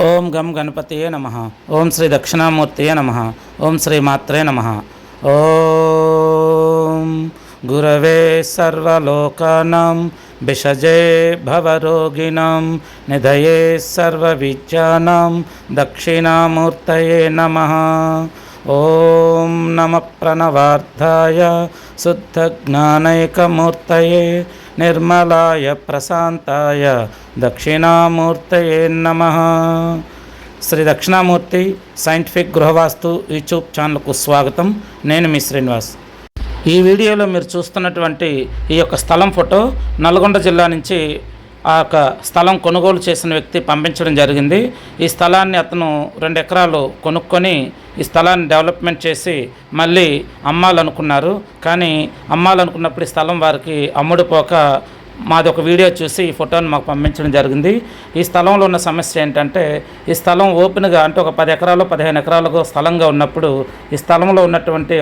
ఓం గం గణపతియే నమః. ఓం శ్రీ దక్షిణామూర్తియే నమః. ఓం శ్రీ మాత్రే నమః. ఓం గురవే సర్వలోకానాం భిషజే భవరోగిణాం నిధయే సర్వవిద్యానాం దక్షిణామూర్తయే నమః. ఓం నమ ప్రణవార్థాయ శుద్ధజ్ఞానైకమూర్తయే నిర్మలాయ ప్రశాంతాయ దక్షిణామూర్తయే నమః. శ్రీ దక్షిణామూర్తి సైంటిఫిక్ గృహవాస్తు యూట్యూబ్ ఛానల్కు స్వాగతం. నేను మీ శ్రీనివాస్. ఈ వీడియోలో మీరు చూస్తున్నటువంటి ఈ యొక్క స్థలం ఫోటో నల్గొండ జిల్లా నుంచి ఆ యొక్క స్థలం కొనుగోలు చేసిన వ్యక్తి పంపించడం జరిగింది. ఈ స్థలాన్ని అతను 2 ఎకరాలు కొనుక్కొని ఈ స్థలాన్ని డెవలప్మెంట్ చేసి మళ్ళీ అమ్మాలనుకున్నారు. కానీ అమ్మాలనుకున్నప్పుడు ఈ స్థలం వారికి అమ్ముడుపోక మాది ఒక వీడియో చూసి ఈ ఫోటోని మాకు పంపించడం జరిగింది. ఈ స్థలంలో ఉన్న సమస్య ఏంటంటే, ఈ స్థలం ఓపెన్గా అంటే ఒక 10 ఎకరాలు 15 ఎకరాలకు స్థలంగా ఉన్నప్పుడు ఈ స్థలంలో ఉన్నటువంటి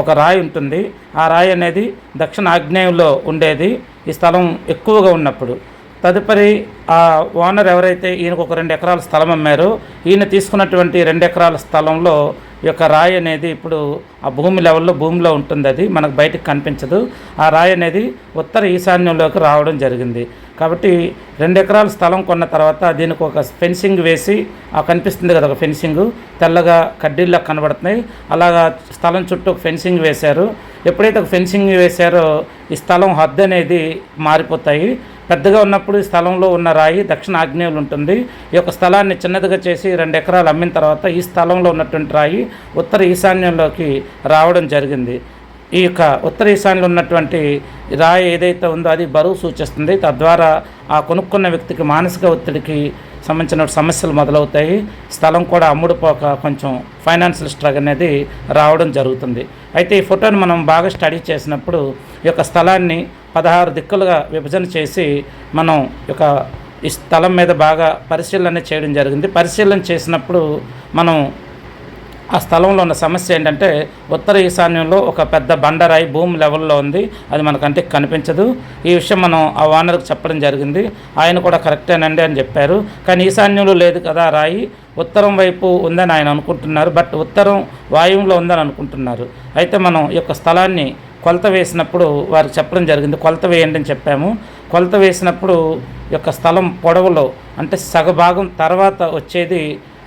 ఒక రాయి ఉంటుంది. ఆ రాయి అనేది దక్షిణ ఆగ్నేయంలో ఉండేది ఈ స్థలం ఎక్కువగా ఉన్నప్పుడు. తదుపరి ఆ ఓనర్ ఎవరైతే ఈయనకు ఒక 2 ఎకరాల స్థలం అమ్మారో, ఈయన తీసుకున్నటువంటి 2 ఎకరాల స్థలంలో ఈ యొక్క రాయి అనేది ఇప్పుడు ఆ భూమి లెవెల్లో భూమిలో ఉంటుంది. అది మనకు బయటకు కనిపించదు. ఆ రాయి అనేది ఉత్తర ఈశాన్యంలోకి రావడం జరిగింది. కాబట్టి 2 ఎకరాల స్థలం కొన్న తర్వాత దీనికి ఒక ఫెన్సింగ్ వేసి, ఆ కనిపిస్తుంది కదా ఒక ఫెన్సింగ్, తెల్లగా కడ్డీల్లా కనబడుతున్నాయి. అలాగా స్థలం చుట్టూ ఫెన్సింగ్ వేశారు. ఎప్పుడైతే ఒక ఫెన్సింగ్ వేశారో ఈ స్థలం హద్దు అనేది మారిపోతాయి. పెద్దగా ఉన్నప్పుడు ఈ స్థలంలో ఉన్న రాయి దక్షిణ ఆగ్నేయులు ఉంటుంది. ఈ యొక్క స్థలాన్ని చిన్నదిగా చేసి 2 ఎకరాలు అమ్మిన తర్వాత ఈ స్థలంలో ఉన్నటువంటి రాయి ఉత్తర ఈశాన్యంలోకి రావడం జరిగింది. ఈ యొక్క ఉత్తర ఈశాన్యంలో ఉన్నటువంటి రాయి ఏదైతే ఉందో అది బరువు సూచిస్తుంది. తద్వారా ఆ కొనుక్కున్న వ్యక్తికి మానసిక ఒత్తిడికి సంబంధించిన సమస్యలు మొదలవుతాయి. స్థలం కూడా అమ్ముడుపోక కొంచెం ఫైనాన్షియల్ స్ట్రగల్ అనేది రావడం జరుగుతుంది. అయితే ఈ ఫోటోని మనం బాగా స్టడీ చేసినప్పుడు ఈ యొక్క స్థలాన్ని 16 దిక్కులుగా విభజన చేసి మనం ఈ స్థలం మీద బాగా పరిశీలన చేయడం జరిగింది. పరిశీలన చేసినప్పుడు మనం ఆ స్థలంలో ఉన్న సమస్య ఏంటంటే, ఉత్తర ఈశాన్యంలో ఒక పెద్ద బండరాయి భూమి లెవెల్లో ఉంది. అది మన కంటికి కనిపించదు. ఈ విషయం మనం ఆ ఓనర్కి చెప్పడం జరిగింది. ఆయన కూడా కరెక్టేనండి అని చెప్పారు. కానీ ఈశాన్యంలో లేదు కదా రాయి, ఉత్తరం వైపు ఉందని ఆయన అనుకుంటున్నారు. బట్ ఉత్తరం వాయువులో ఉందని అనుకుంటున్నారు. అయితే మనం ఈ యొక్క స్థలాన్ని కొలత వేసినప్పుడు వారికి చెప్పడం జరిగింది. కొలత వేయండి అని చెప్పాము. కొలత వేసినప్పుడు ఈ యొక్క స్థలం పొడవులో అంటే సగభాగం తర్వాత వచ్చేది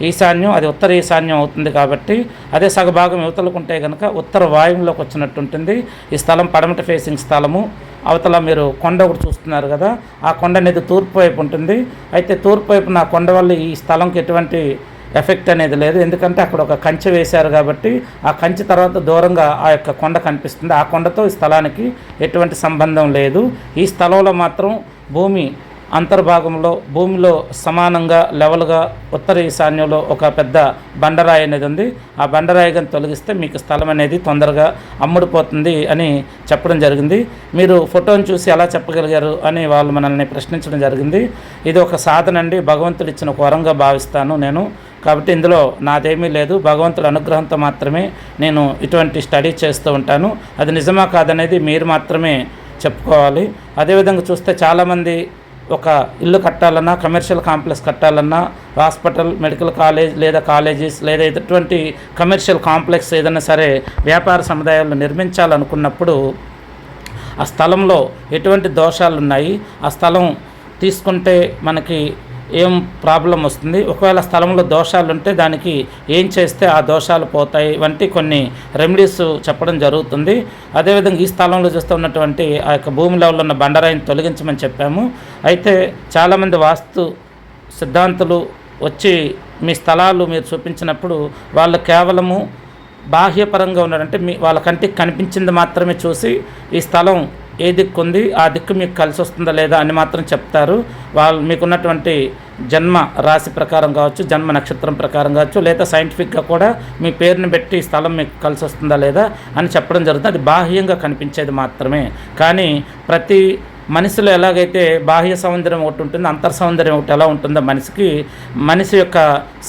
ఈశాన్యం, అది ఉత్తర ఈశాన్యం అవుతుంది. కాబట్టి అదే సగభాగం యువతలకుంటే కనుక ఉత్తర వాయువులోకి వచ్చినట్టు ఉంటుంది. ఈ స్థలం పడమట ఫేసింగ్ స్థలము. అవతల మీరు కొండ ఒకటి చూస్తున్నారు కదా, ఆ కొండ అనేది తూర్పు వైపు ఉంటుంది. అయితే తూర్పు వైపు నా కొండ వల్ల ఈ స్థలంకి ఎటువంటి ఎఫెక్ట్ అనేది లేదు. ఎందుకంటే అక్కడ ఒక కంచె వేశారు కాబట్టి ఆ కంచె తర్వాత దూరంగా ఆ యొక్క కొండ కనిపిస్తుంది. ఆ కొండతో ఈ స్థలానికి ఎటువంటి సంబంధం లేదు. ఈ స్థలంలో మాత్రం భూమి అంతర్భాగంలో భూమిలో సమానంగా లెవెల్గా ఉత్తర ఈశాన్యంలో ఒక పెద్ద బండరాయి అనేది ఉంది. ఆ బండరాయి కానీ తొలగిస్తే మీకు స్థలం అనేది తొందరగా అమ్ముడుపోతుంది అని చెప్పడం జరిగింది. మీరు ఫోటోని చూసి ఎలా చెప్పగలిగారు అని వాళ్ళు మనల్ని ప్రశ్నించడం జరిగింది. ఇది ఒక సాధన అండి, భగవంతుడు ఇచ్చిన ఒక వరంగా భావిస్తాను నేను. కాబట్టి ఇందులో నాదేమీ లేదు, భగవంతుడి అనుగ్రహంతో మాత్రమే నేను ఇటువంటి స్టడీ చేస్తూ ఉంటాను. అది నిజమా కాదనేది మీరు మాత్రమే చెప్పుకోవాలి. అదేవిధంగా చూస్తే చాలామంది ఒక ఇల్లు కట్టాలన్నా, కమర్షియల్ కాంప్లెక్స్ కట్టాలన్నా, హాస్పిటల్, మెడికల్ కాలేజ్ లేదా కాలేజెస్ లేదా ఎటువంటి కమర్షియల్ కాంప్లెక్స్ ఏదైనా సరే వ్యాపార సముదాయాలను నిర్మించాలనుకున్నప్పుడు ఆ స్థలంలో ఎటువంటి దోషాలు ఉన్నాయి, ఆ స్థలం తీసుకుంటే మనకి ఏం ప్రాబ్లం వస్తుంది, ఒకవేళ స్థలంలో దోషాలు ఉంటే దానికి ఏం చేస్తే ఆ దోషాలు పోతాయి వంటి కొన్ని రెమెడీస్ చెప్పడం జరుగుతుంది. అదేవిధంగా ఈ స్థలంలో చూస్తున్నటువంటి ఆ యొక్క భూమి లెవెల్లో ఉన్న బండరాయిని తొలగించమని చెప్పాము. అయితే చాలామంది వాస్తు సిద్ధాంతులు వచ్చి మీ స్థలాలు మీరు చూపించినప్పుడు వాళ్ళు కేవలము బాహ్యపరంగా ఉన్నారంటే వాళ్ళ కంటికి కనిపించింది మాత్రమే చూసి ఈ స్థలం ఏ దిక్కు ఉంది, ఆ దిక్కు మీకు కలిసి వస్తుందా లేదా అని మాత్రం చెప్తారు. వాళ్ళు మీకున్నటువంటి జన్మ రాశి ప్రకారం కావచ్చు, జన్మ నక్షత్రం ప్రకారం కావచ్చు, లేదా సైంటిఫిక్గా కూడా మీ పేరుని పెట్టి ఈ స్థలం మీకు కలిసి వస్తుందా లేదా అని చెప్పడం జరుగుతుంది. అది బాహ్యంగా కనిపించేది మాత్రమే. కానీ ప్రతి మనిషిలో ఎలాగైతే బాహ్య సౌందర్యం ఒకటి ఉంటుంది, అంతర్ సౌందర్యం ఒకటి ఎలా ఉంటుందో మనిషి యొక్క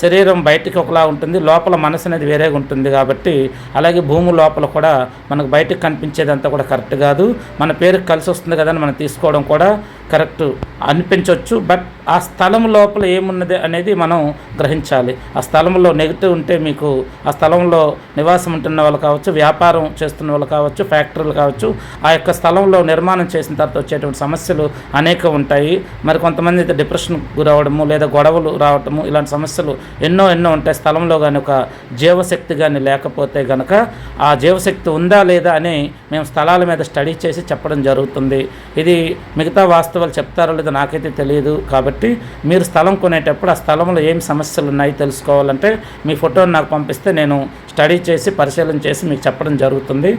శరీరం బయటికి ఒకలా ఉంటుంది, లోపల మనసు అనేది వేరేగా ఉంటుంది. కాబట్టి అలాగే భూమి లోపల కూడా మనకు బయటకు కనిపించేదంతా కూడా కరెక్ట్ కాదు. మన పేరుకి కలిసి వస్తుంది కదా అని మనం తీసుకోవడం కూడా కరెక్ట్ అనిపించవచ్చు. బట్ ఆ స్థలం లోపల ఏమున్నది అనేది మనం గ్రహించాలి. ఆ స్థలంలో నెగిటివ్ ఉంటే మీకు ఆ స్థలంలో నివాసం ఉంటున్న వాళ్ళు కావచ్చు, వ్యాపారం చేస్తున్న వాళ్ళు కావచ్చు, ఫ్యాక్టరీలు కావచ్చు, ఆ యొక్క స్థలంలో నిర్మాణం చేసిన తర్వాత వచ్చేటువంటి సమస్యలు అనేక ఉంటాయి. మరి కొంతమంది అయితే డిప్రెషన్ గురవడము లేదా గొడవలు రావటము ఇలాంటి సమస్యలు ఎన్నో ఉంటాయి. స్థలంలో కానీ ఒక జీవశక్తి కానీ లేకపోతే కనుక ఆ జీవశక్తి ఉందా లేదా అని మేము స్థలాల మీద స్టడీ చేసి చెప్పడం జరుగుతుంది. ఇది మిగతా వాస్తవాలు చెప్తారో లేదో నాకైతే తెలియదు. కాబట్టి మీరు స్థలం కొనేటప్పుడు ఆ స్థలంలో ఏం సమస్యలు ఉన్నాయి తెలుసుకోవాలంటే మీ ఫోటోని నాకు పంపిస్తే నేను స్టడీ చేసి పరిశీలన చేసి మీకు చెప్పడం జరుగుతుంది.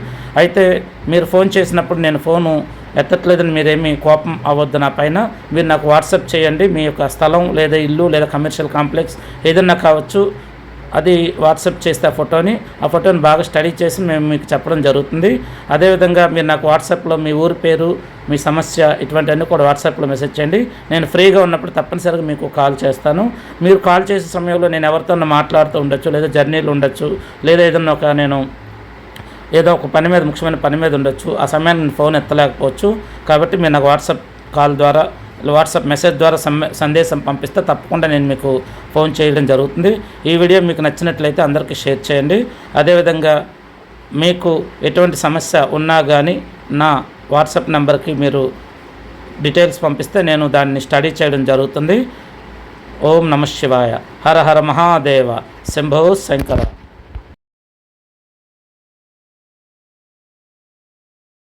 అయితే మీరు ఫోన్ చేసినప్పుడు నేను ఫోను ఎత్తట్లేదని మీరేమీ కోపం అవ్వద్దు నా పైన. మీరు నాకు వాట్సాప్ చేయండి. మీ యొక్క స్థలం లేదా ఇల్లు లేదా కమర్షియల్ కాంప్లెక్స్ ఏదన్నా కావచ్చు, అది వాట్సాప్ చేస్తే ఆ ఫోటోని బాగా స్టడీ చేసి మేము మీకు చెప్పడం జరుగుతుంది. అదేవిధంగా మీరు నాకు వాట్సాప్లో మీ ఊరి పేరు, మీ సమస్య ఇటువంటివన్నీ కూడా వాట్సాప్లో మెసేజ్ చేయండి. నేను ఫ్రీగా ఉన్నప్పుడు తప్పనిసరిగా మీకు కాల్ చేస్తాను. మీరు కాల్ చేసే సమయంలో నేను ఎవరితో మాట్లాడుతూ ఉండొచ్చు, లేదా జర్నీలు ఉండొచ్చు, లేదా ఏదో ఒక పని మీద ముఖ్యమైన పని మీద ఉండొచ్చు. ఆ సమయాన్ని నేను ఫోన్ ఎత్తలేకపోవచ్చు. కాబట్టి మీరు నాకు వాట్సాప్ మెసేజ్ ద్వారా సందేశం పంపిస్తే తప్పకుండా నేను మీకు ఫోన్ చేయడం జరుగుతుంది. ఈ వీడియో మీకు నచ్చినట్లయితే అందరికీ షేర్ చేయండి. అదేవిధంగా మీకు ఎటువంటి సమస్య ఉన్నా కానీ నా వాట్సాప్ నెంబర్కి మీరు డీటెయిల్స్ పంపిస్తే నేను దాన్ని స్టడీ చేయడం జరుగుతుంది. ఓం నమః శివాయ. హర హర మహాదేవ. శంభో శంకర.